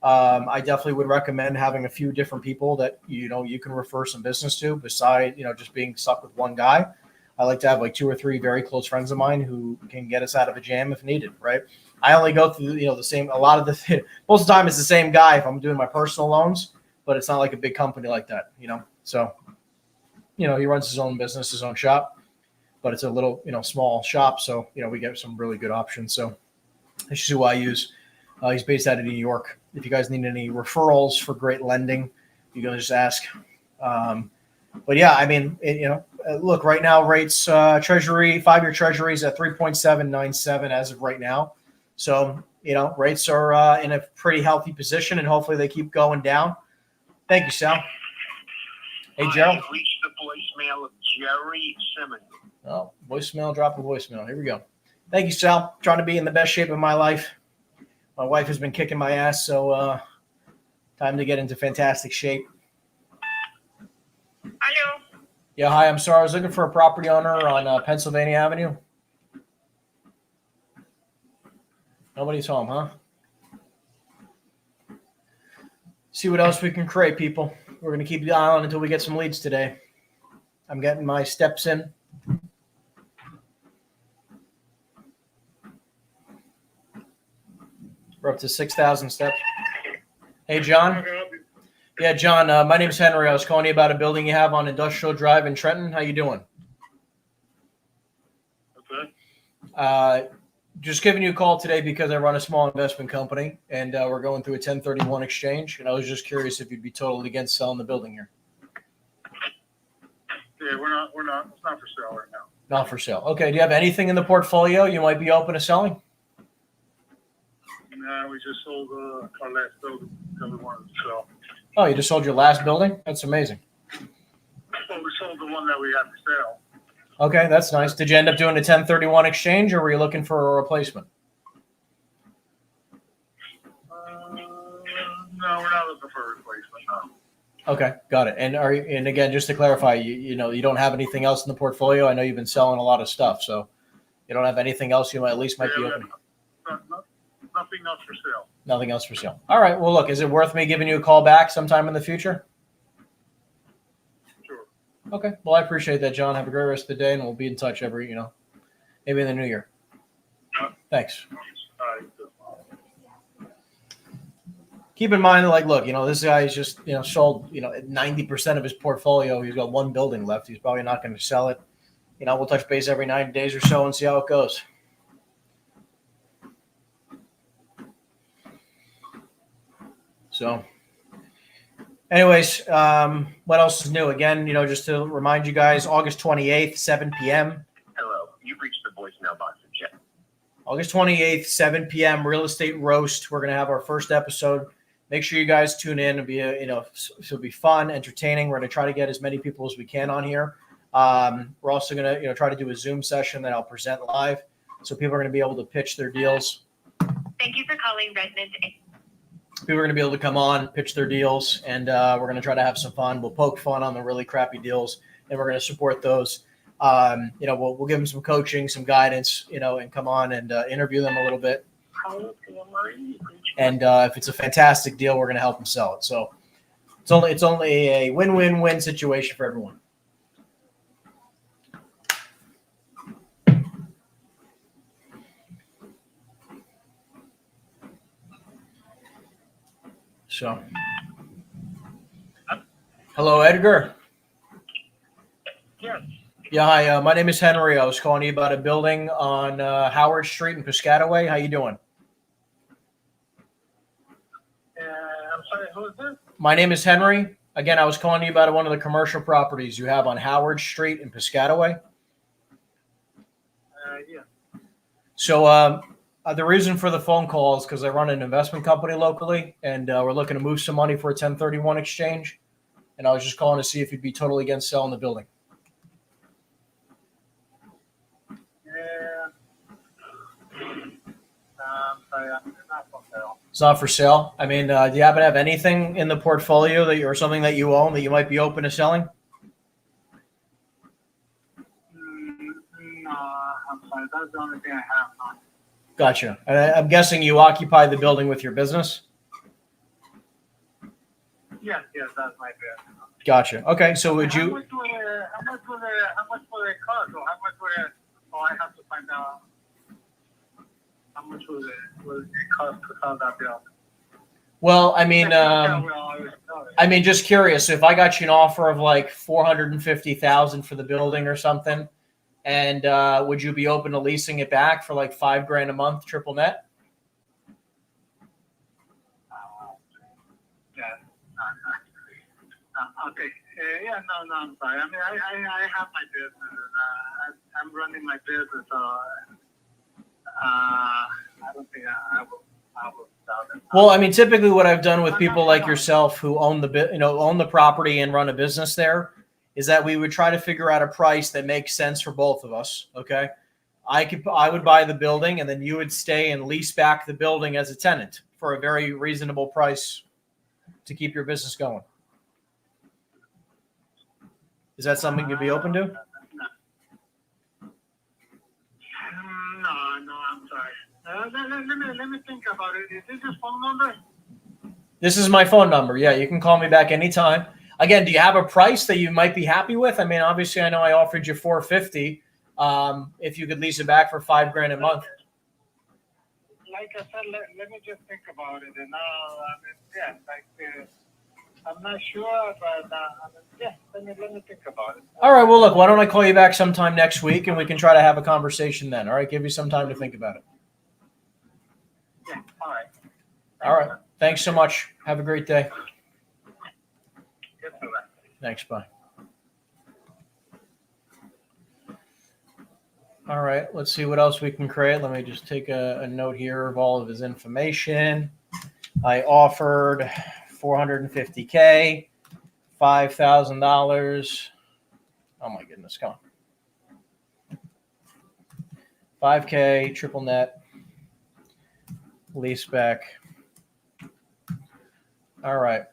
I definitely would recommend having a few different people that you can refer some business to, beside just being stuck with one guy. I like to have like 2 or 3 very close friends of mine who can get us out of a jam if needed, right? I only go through the same, a lot of the most of the time it's the same guy if I'm doing my personal loans, but it's not like a big company like that, So he runs his own business, his own shop, but it's a little small shop, so we get some really good options. So this is who I use. He's based out of New York. If you guys need any referrals for great lending, you can just ask. But yeah, I mean, look, right now rates, Treasury, 5-year Treasuries at 3.797 as of right now. So, rates are in a pretty healthy position, and hopefully they keep going down. Thank you, Sal. Hey, Gerald. I've reached the voicemail of Jerry Simmons. Oh, voicemail, drop a voicemail. Here we go. Thank you, Sal. Trying to be in the best shape of my life. My wife has been kicking my ass, so time to get into fantastic shape. Hello. Yeah, hi. I'm sorry. I was looking for a property owner on Pennsylvania Avenue. Nobody's home, huh? See what else we can create, people. We're going to keep the eye on until we get some leads today. I'm getting my steps in. We're up to 6,000 steps. Hey, John. Yeah, John, my name's Henry. I was calling you about a building you have on Industrial Drive in Trenton. How you doing? Okay. Just giving you a call today because I run a small investment company, and we're going through a 1031 exchange, and I was just curious if you'd be totally against selling the building here. Yeah, we're not. It's not for sale right now. Not for sale. Okay. Do you have anything in the portfolio you might be open to selling? No, we just sold our last building that we wanted to sell. Oh, you just sold your last building? That's amazing. Well, we sold the one that we had for sale. Okay, that's nice. Did you end up doing a 1031 exchange, or were you looking for a replacement? No, we're not looking for a replacement. No. Okay, got it. And again, just to clarify, you don't have anything else in the portfolio. I know you've been selling a lot of stuff, so you don't have anything else you might be open. Nothing else for sale. Nothing else for sale. All right. Well, look, is it worth me giving you a call back sometime in the future? Sure. Okay. Well, I appreciate that, John. Have a great rest of the day, and we'll be in touch maybe in the new year. Thanks. All right. Keep in mind, like, look, this guy is just, sold, 90% of his portfolio. He's got one building left. He's probably not going to sell it. We'll touch base every 90 days or so and see how it goes. So anyways, what else is new? Again, just to remind you guys, August 28th, 7 p.m. Hello, you've reached the voicemail box of Jeff. August 28th, 7 p.m. Real Estate Roast. We're going to have our first episode. Make sure you guys tune in. It'll be fun, entertaining. We're going to try to get as many people as we can on here. We're also going to, try to do a Zoom session that I'll present live. So people are going to be able to pitch their deals. Thank you for calling Redmond. People are going to be able to come on, pitch their deals, and we're going to try to have some fun. We'll poke fun on the really crappy deals, and we're going to support those. We'll give them some coaching, some guidance, and come on and interview them a little bit. And if it's a fantastic deal, we're going to help them sell it. So it's only a win-win-win situation for everyone. So, hello, Edgar. Yes. Yeah, hi. My name is Henry. I was calling you about a building on Howard Street in Piscataway. How you doing? I'm sorry, who is this? My name is Henry. Again, I was calling you about one of the commercial properties you have on Howard Street in Piscataway. So the reason for the phone call is because I run an investment company locally, and we're looking to move some money for a 1031 exchange. And I was just calling to see if you'd be totally against selling the building. Yeah. Sorry, I'm not for sale. It's not for sale. I mean, do you happen to have anything in the portfolio that or something that you own that you might be open to selling? No, I'm sorry. That's the only thing I have now. Gotcha. And I'm guessing you occupy the building with your business? Yes, that's my bad. Gotcha. Okay, so would How you? much would it cost, or how much would it? Oh, I have to find out. How much would it cost to sell that building? Well, I mean, just curious. If I got you an offer of like 450,000 for the building or something, and would you be open to leasing it back for like $5,000 a month, triple net? Okay. Yeah, no, I'm sorry. I mean, I have my business. I'm running my business, so I don't think I will sell it. Well, I mean, typically what I've done with people like yourself who own the property and run a business there is that we would try to figure out a price that makes sense for both of us. Okay. I would buy the building and then you would stay and lease back the building as a tenant for a very reasonable price to keep your business going. Is that something you'd be open to? No, I'm sorry. Let me think about it. Is this your phone number? This is my phone number. Yeah, you can call me back anytime. Again, do you have a price that you might be happy with? I mean, obviously, I know I offered you $450. If you could lease it back for $5,000 a month. Like I said, let me just think about it. And I'm not sure, but let me think about it. All right. Well, look, why don't I call you back sometime next week and we can try to have a conversation then. All right. Give you some time to think about it. Yeah. All right. All right. Thanks so much. Have a great day. Yes, sir. Thanks. Bye. All right. Let's see what else we can create. Let me just take a note here of all of his information. I offered $450K, $5,000. Oh my goodness, come on. 5K, triple net, lease back. All right.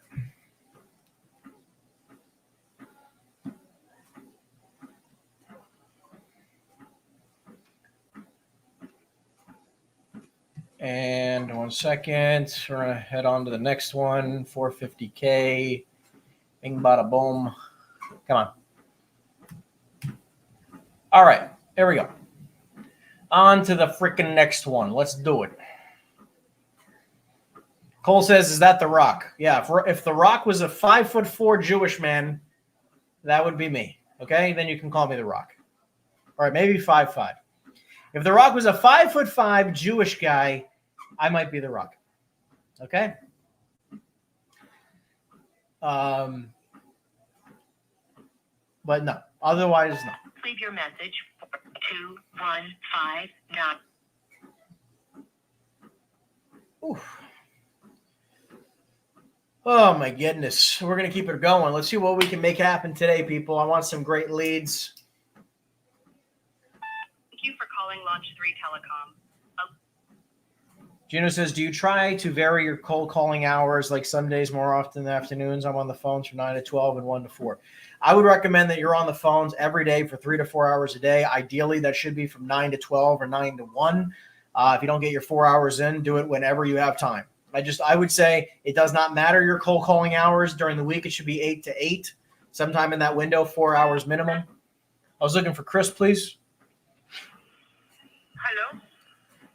And 1 second, we're going to head on to the next one, 450K, bing, bada, boom. Come on. All right, here we go. On to the freaking next one. Let's do it. Cole says, is that The Rock? Yeah, if The Rock was a 5'4" Jewish man, that would be me. Okay, then you can call me The Rock. All right, maybe 5'5". If The Rock was a 5'5" Jewish guy, I might be The Rock. Okay? But no. Otherwise, no. Leave your message for 2159. Oof. Oh, my goodness. We're going to keep it going. Let's see what we can make happen today, people. I want some great leads. Thank you for calling Launch 3 Telecom. Gino says, do you try to vary your cold calling hours, like some days more often than afternoons? I'm on the phones from 9 to 12 and 1 to 4. I would recommend that you're on the phones every day for 3 to 4 hours a day. Ideally, that should be from 9 to 12 or 9 to 1. If you don't get your 4 hours in, do it whenever you have time. I would say it does not matter your cold calling hours. During the week, it should be 8 to 8, sometime in that window, 4 hours minimum. I was looking for Chris, please. Hello?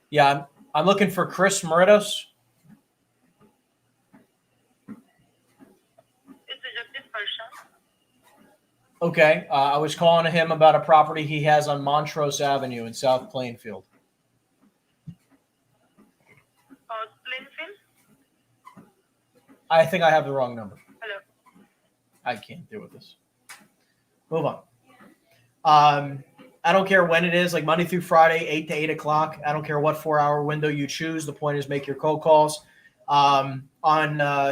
Yeah, I'm looking for Chris Meritos. Is it just this person? Okay. I was calling him about a property he has on Montrose Avenue in South Plainfield. Plainfield? I think I have the wrong number. Hello? I can't deal with this. Move on. I don't care when it is, like Monday through Friday, 8 to 8 o'clock. I don't care what 4-hour window you choose. The point is make your cold calls. On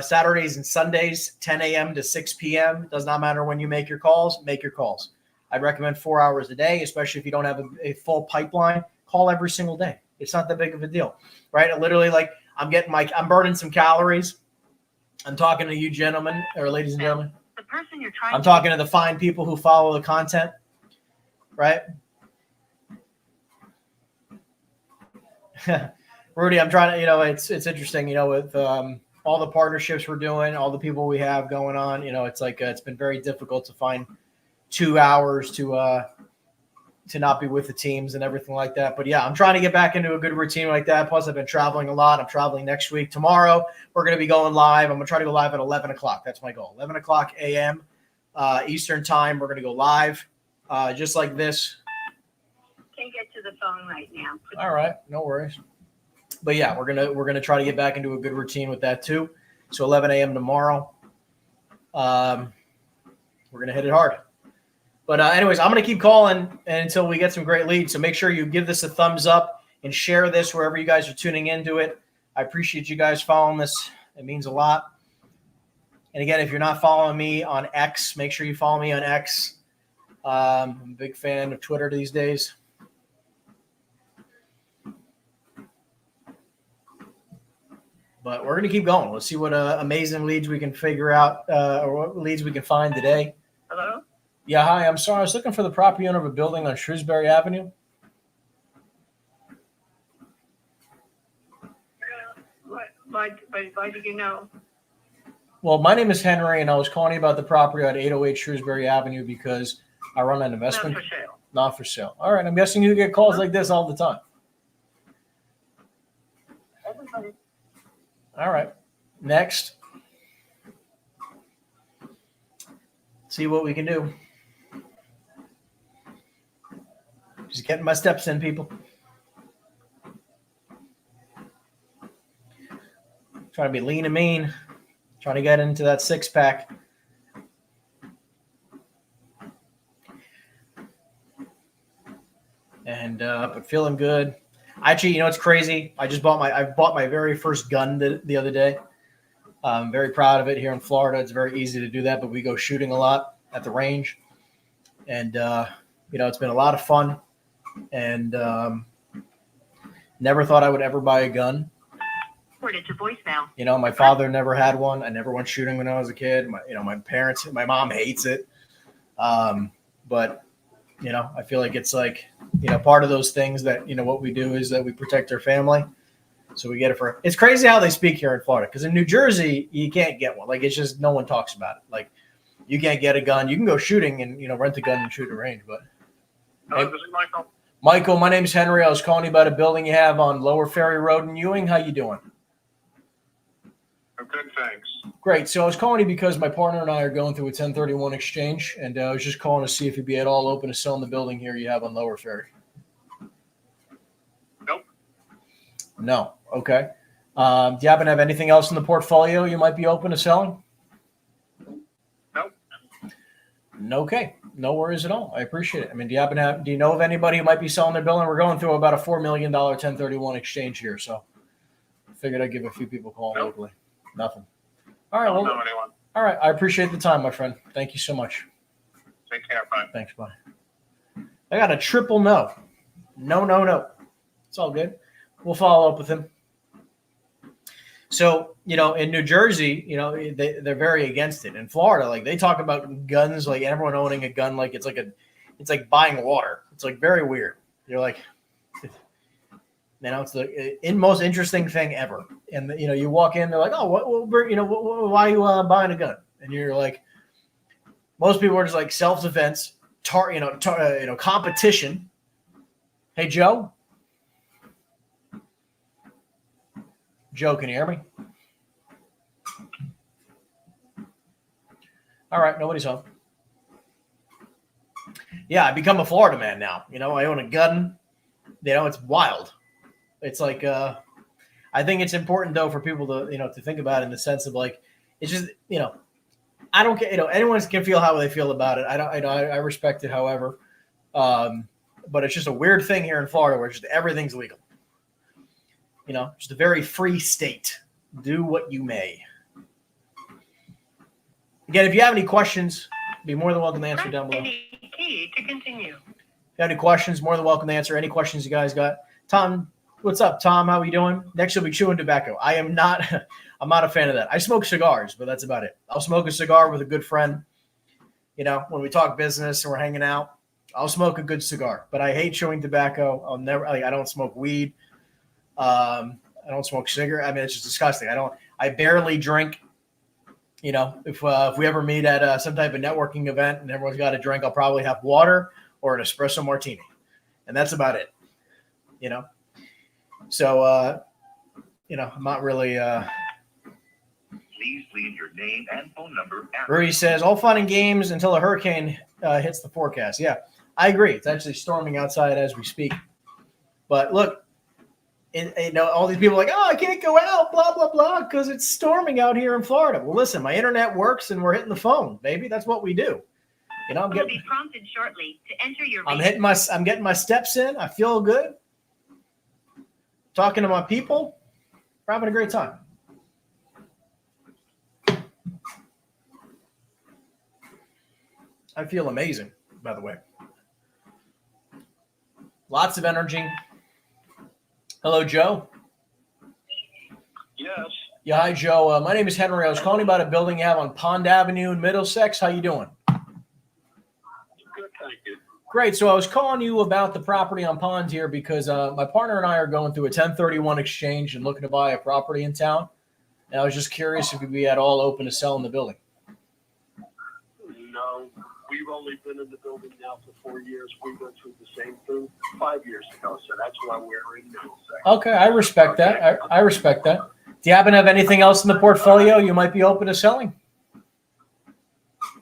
Saturdays and Sundays, 10 a.m. to 6 p.m. Does not matter when you make your calls. Make your calls. I'd recommend 4 hours a day, especially if you don't have a full pipeline. Call every single day. It's not that big of a deal, right? I literally, like, I'm burning some calories. I'm talking to you gentlemen, or ladies and gentlemen. The person you're trying I'm talking to the fine people who follow the content, right? Rudy, I'm trying to, it's interesting, with all the partnerships we're doing, all the people we have going on, it's like, it's been very difficult to find 2 hours to not be with the teams and everything like that. But yeah, I'm trying to get back into a good routine like that. Plus I've been traveling a lot. I'm traveling next week. Tomorrow we're going to be going live. I'm going to try to go live at 11 o'clock. That's my goal. 11 o'clock a.m. Eastern time. We're going to go live just like this. Can't get to the phone right now. All right. No worries. But yeah, we're gonna try to get back into a good routine with that too. So 11 a.m. tomorrow. We're gonna hit it hard. But anyways, I'm gonna keep calling until we get some great leads. So make sure you give this a thumbs up and share this wherever you guys are tuning into it. I appreciate you guys following this. It means a lot. And again, if you're not following me on X, make sure you follow me on X. I'm a big fan of Twitter these days. But we're going to keep going. Let's see what amazing leads we can figure out or what leads we can find today. Hello? Yeah, hi. I'm sorry. I was looking for the property owner of a building on Shrewsbury Avenue. Why did you know? Well, my name is Henry, and I was calling you about the property at 808 Shrewsbury Avenue because I run an investment. Not for sale. Not for sale. All right. I'm guessing you get calls like this all the time. Everybody. All right. Next. See what we can do. Just getting my steps in, people. Trying to be lean and mean. Trying to get into that six-pack. And but feeling good. Actually, it's crazy. I bought my very first gun the other day. I'm very proud of it here in Florida. It's very easy to do that, but we go shooting a lot at the range. And, it's been a lot of fun. And never thought I would ever buy a gun. Reported to voicemail. My father never had one. I never went shooting when I was a kid. My mom hates it. But I feel like it's like, part of those things that, what we do is that we protect our family. So we get it it's crazy how they speak here in Florida. Because in New Jersey, you can't get one. Like, it's just, no one talks about it. Like, you can't get a gun. You can go shooting and, rent a gun and shoot a range. But Hello, this is Michael. Michael, my name's Henry. I was calling you about a building you have on Lower Ferry Road in Ewing. How you doing? I'm good, thanks. Great. So I was calling you because my partner and I are going through a 1031 exchange, and I was just calling to see if you'd be at all open to selling the building here you have on Lower Ferry. Nope. No. Okay. Do you happen to have anything else in the portfolio you might be open to selling? Nope. Okay. No worries at all. I appreciate it. I mean, do you know of anybody who might be selling their building? We're going through about a $4 million 1031 exchange here, so I figured I'd give a few people a call locally. Nothing. All right. I don't Well, know anyone. all right. I appreciate the time, my friend. Thank you so much. Take care, bye. Thanks. Bye. I got a triple no. No. It's all good. We'll follow up with him. So, in New Jersey, they're very against it. In Florida, like, they talk about guns, like everyone owning a gun, like it's like buying water. It's like very weird. You're like, it's the most interesting thing ever. And you walk in, they're like, oh, why are you buying a gun? And you're like, most people are just like self-defense, competition. Hey, Joe. Joe, can you hear me? All right, nobody's home. Yeah, I become a Florida man now. I own a gun. It's wild. It's like I think it's important though for people to to think about it in the sense of like it's just I don't get anyone can feel how they feel about it. I respect it, however, but it's just a weird thing here in Florida where just everything's legal. You know, just a very free state. Do what you may. Again, if you have any questions, be more than welcome to answer down below. Any key to continue. If you have any questions, more than welcome to answer any questions you guys got. Tom, what's up, Tom? How are you doing? Next, you'll be chewing tobacco. I'm not a fan of that. I smoke cigars, but that's about it. I'll smoke a cigar with a good friend. You know, when we talk business and we're hanging out, I'll smoke a good cigar. But I hate chewing tobacco. I don't smoke weed. I don't smoke cigarette. I mean, it's just disgusting. I barely drink. You know, if we ever meet at some type of networking event and everyone's got a drink, I'll probably have water or an espresso martini. And that's about it. You know? So, you know, I'm not really Please leave your name and phone number. Rudy says, all fun and games until a hurricane hits the forecast. Yeah, I agree. It's actually storming outside as we speak. But look, you know, all these people are like, oh, I can't go out, blah, blah, blah, because it's storming out here in Florida. Well, listen, my internet works and we're hitting the phone, baby. That's what we do. You know, You'll be prompted shortly to enter your. I'm getting my steps in. I feel good. Talking to my people. We're having a great time. I feel amazing, by the way. Lots of energy. Hello, Joe. Yes. Yeah, hi, Joe. My name is Henry. I was calling you about a building you have on Pond Avenue in Middlesex. How you doing? Good, thank you. Great. So I was calling you about the property on Pond here because my partner and I are going through a 1031 exchange and looking to buy a property in town. And I was just curious if you'd be at all open to selling the building. No, we've only been in the building now for 4 years. We went through the same thing 5 years ago, so that's why we're in Middlesex. Okay, I respect that. I respect that. Do you happen to have anything else in the portfolio you might be open to selling?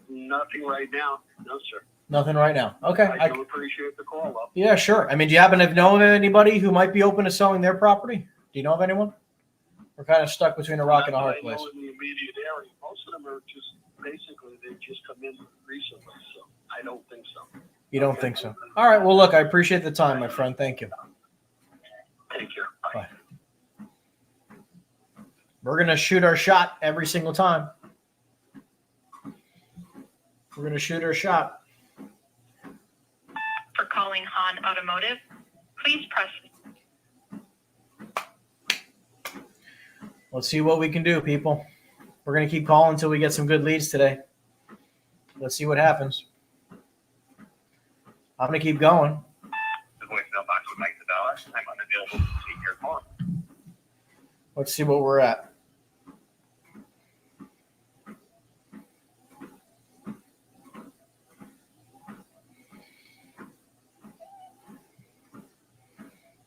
Nothing right now. No, sir. Nothing right now. Okay. I do appreciate the call, though. Yeah, sure. I mean, do you happen to know of anybody who might be open to selling their property? Do you know of anyone? We're kind of stuck between a rock and a hard place. I know in the immediate area. Most of them are just basically they just come in recently, so I don't think so. You don't think so? All right. Well, look, I appreciate the time, my friend. Thank you. Take care. Bye. We're going to shoot our shot every single time. We're going to shoot our shot. For calling Han Automotive, please press. Let's see what we can do, people. We're going to keep calling until we get some good leads today. Let's see what happens. I'm going to keep going. The voicemail box would make the dollar. I'm unavailable to take your call. Let's see what we're at.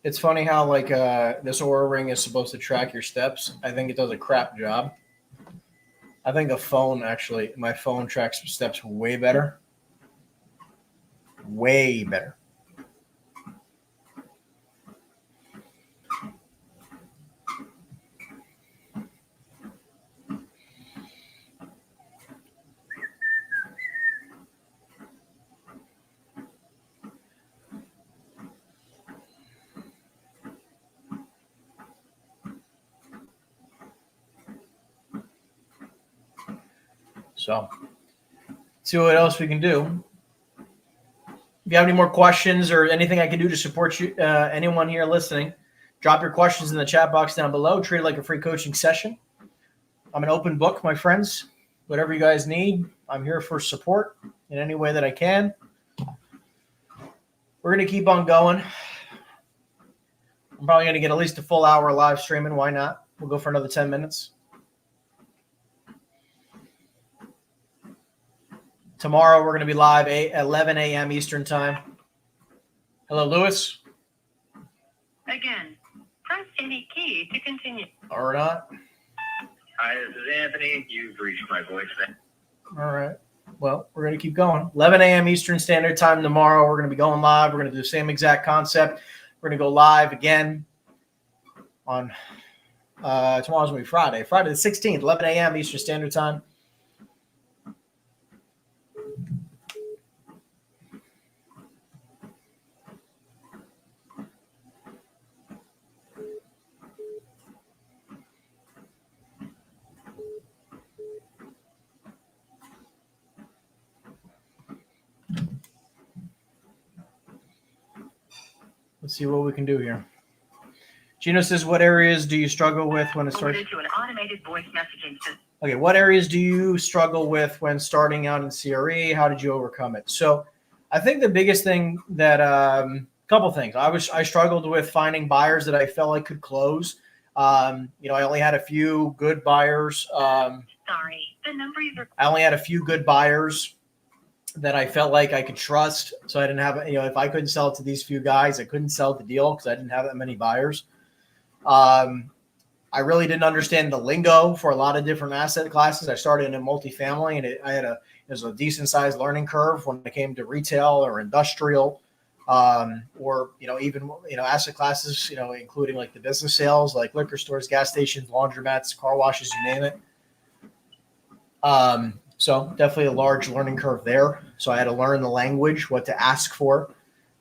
It's funny how like this Oura Ring is supposed to track your steps. I think it does a crap job. I think my phone tracks steps way better. Way better. So, see what else we can do. If you have any more questions or anything I can do to support you, anyone here listening, drop your questions in the chat box down below. Treat it like a free coaching session. I'm an open book, my friends. Whatever you guys need, I'm here for support in any way that I can. We're going to keep on going. I'm probably going to get at least a full hour live streaming. Why not? We'll go for another 10 minutes. Tomorrow, we're going to be live at 11 a.m. Eastern time. Hello, Lewis. Again, press any key to continue. Or not. Hi, this is Anthony. You've reached my voicemail. All right. Well, we're going to keep going. 11 a.m. Eastern Standard Time tomorrow. We're going to be going live. We're going to do the same exact concept. We're going to go live again on tomorrow's going to be Friday the 16th, 11 a.m. Eastern Standard Time. Let's see what we can do here. Gino says, what areas do you struggle with when it starts? Forwarded to an automated voice messaging system. Okay, what areas do you struggle with when starting out in CRE? How did you overcome it? So I think the biggest thing that couple things. I struggled with finding buyers that I felt I could close. I only had a few good buyers. Sorry, the number you've I only had a few good buyers that I felt like I could trust. So I didn't have, if I couldn't sell it to these few guys, I couldn't sell the deal because I didn't have that many buyers. I really didn't understand the lingo for a lot of different asset classes. I started in multifamily, and it was a decent sized learning curve when it came to retail or industrial, or even asset classes, including like the business sales, like liquor stores, gas stations, laundromats, car washes, you name it. So definitely a large learning curve there. So I had to learn the language, what to ask for.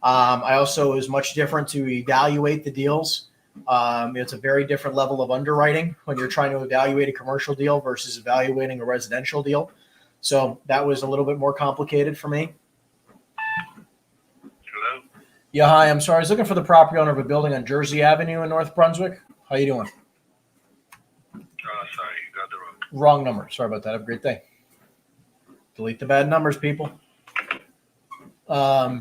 I also, it was much different to evaluate the deals. It's a very different level of underwriting when you're trying to evaluate a commercial deal versus evaluating a residential deal. So that was a little bit more complicated for me. Hello? Yeah, hi. I'm sorry. I was looking for the property owner of a building on Jersey Avenue in North Brunswick. How you doing? Sorry, you got the Wrong number. Sorry about that. Have a great day. Delete the bad numbers, people. I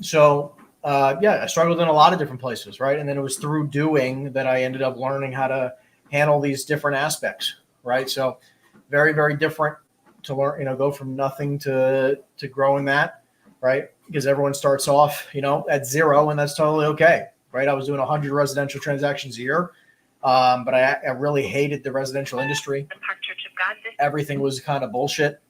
struggled in a lot of different places, right? And then it was through doing that I ended up learning how to handle these different aspects, right? So very, very different to learn, go from nothing to growing that, right? Because everyone starts off, at zero, and that's totally okay, right? I was doing 100 residential transactions a year, but I really hated the residential industry. the Park Church of God. Everything was kind of bullshit.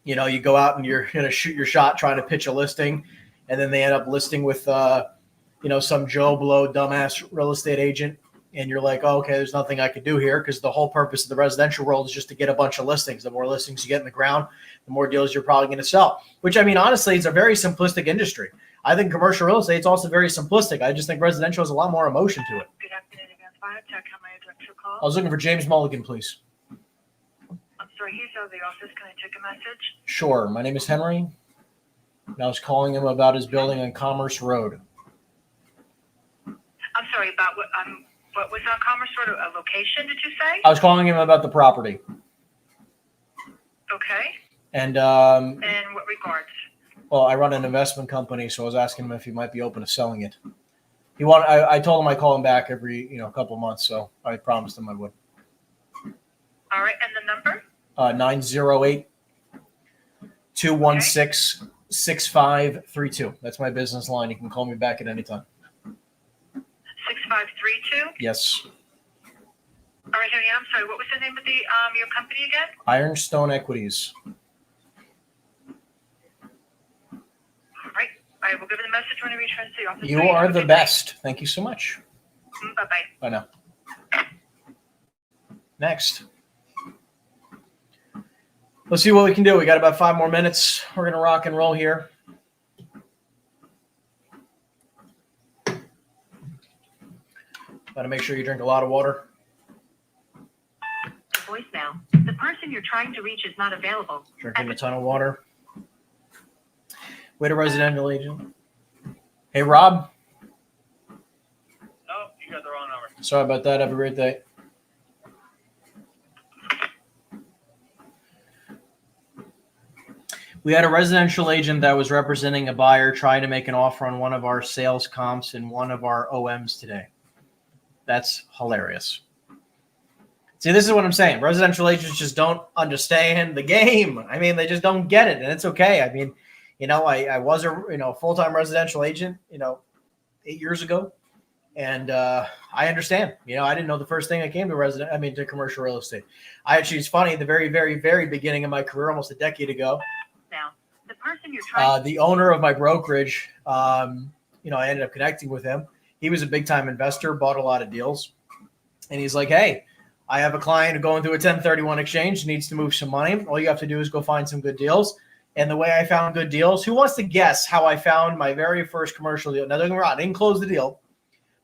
You go out and you're going to shoot your shot trying to pitch a listing, and then they end up listing with, some Joe Blow dumbass real estate agent. And you're like, oh, okay, there's nothing I could do here because the whole purpose of the residential world is just to get a bunch of listings. The more listings you get in the ground, the more deals you're probably going to sell, which, honestly, it's a very simplistic industry. I think commercial real estate is also very simplistic. I just think residential has a lot more emotion to it. Good afternoon, Advanced Biotech. How may I direct your call? I was looking for James Mulligan, please. I'm sorry, he's out of the office. Can I take a message? Sure. My name is Henry. And I was calling him about his building on Commerce Road. I'm sorry, about what was on Commerce Road? A location, did you say? I was calling him about the property. Okay. And, In what regards? well, I run an investment company, so I was asking him if he might be open to selling it. I told him I'd call him back every, couple of months, so I promised him I would. All right, and the number? 908-216-6532. That's my business line. You can call me back at any time. 6532? Yes. All right, Henry, I'm sorry. What was the name of the your company again? Ironstone Equities. All right. I will give him the message when he returns to the office. You are the best. Thank you so much. Bye-bye. Bye now. Next. Let's see what we can do. We got about 5 more minutes. We're going to rock and roll here. Got to make sure you drink a lot of water. Voicemail. The person you're trying to reach is not available. Drinking a ton of water. Wait, a residential agent. Hey, Rob. No, you got the wrong number. Sorry about that. Have a great day. We had a residential agent that was representing a buyer trying to make an offer on one of our sales comps and one of our OMs today. That's hilarious. See, this is what I'm saying. Residential agents just don't understand the game. They just don't get it, and it's okay. I was a full-time residential agent, 8 years ago, and I understand. I didn't know the first thing I came to to commercial real estate. It's funny. The very, very, very beginning of my career, almost a decade ago. Now, the person you're trying The owner of my brokerage, I ended up connecting with him. He was a big-time investor, bought a lot of deals. And he's like, hey, I have a client going through a 1031 exchange, needs to move some money. All you have to do is go find some good deals. And the way I found good deals, who wants to guess how I found my very first commercial deal? Now, don't get me wrong, I didn't close the deal.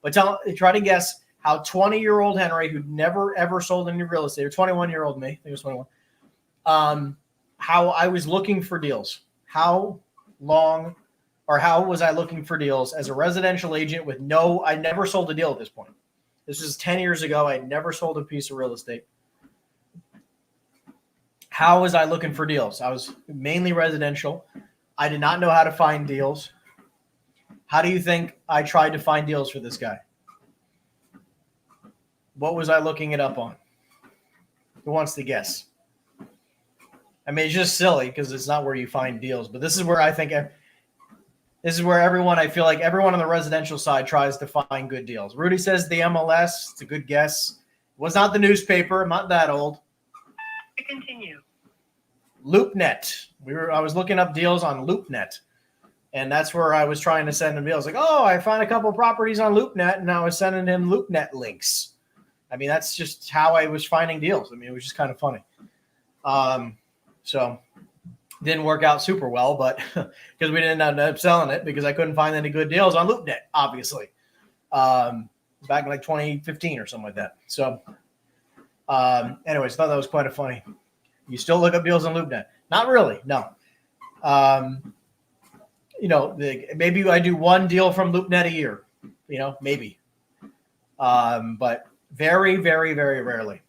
But try to guess how 20-year-old Henry, who'd never, ever sold any real estate, or 21-year-old me, I think it was 21, how I was looking for deals. How long or how was I looking for deals as a residential agent with I never sold a deal at this point. This was 10 years ago. I never sold a piece of real estate. How was I looking for deals? I was mainly residential. I did not know how to find deals. How do you think I tried to find deals for this guy? What was I looking it up on? Who wants to guess? I mean, it's just silly because it's not where you find deals, but this is where I feel like everyone on the residential side tries to find good deals. Rudy says the MLS. It's a good guess. It was not the newspaper. I'm not that old. To continue. LoopNet. I was looking up deals on LoopNet, and that's where I was trying to send him deals. Like, oh, I found a couple properties on LoopNet, and I was sending him LoopNet links. I mean, that's just how I was finding deals. I mean, it was just kind of funny. So didn't work out super well, but because we didn't end up selling it because I couldn't find any good deals on LoopNet, obviously. Back in like 2015 or something like that. So anyways, thought that was quite funny. You still look up deals on LoopNet? Not really, no. Maybe I do one deal from LoopNet a year, maybe. But very, very, very rarely.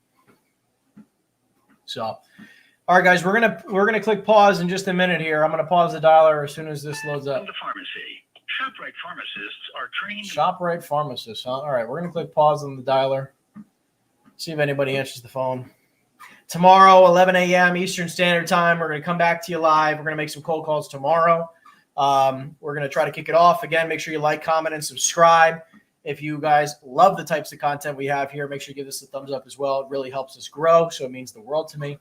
So, all right, guys, we're gonna click pause in just a minute here. I'm gonna pause the dialer as soon as this loads up. The pharmacy. ShopRite pharmacists are trained. ShopRite pharmacists, huh? All right, we're gonna click pause on the dialer. See if anybody answers the phone. Tomorrow, 11 a.m. Eastern Standard Time, we're gonna come back to you live. We're gonna make some cold calls tomorrow. We're gonna try to kick it off again. Make sure you like, comment, and subscribe. If you guys love the types of content we have here, make sure you give us a thumbs up as well. It really helps us grow, so it means the world to me.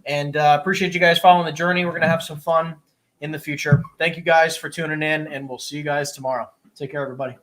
And appreciate you guys following the journey. We're going to have some fun in the future. Thank you guys for tuning in, and we'll see you guys tomorrow. Take care, everybody.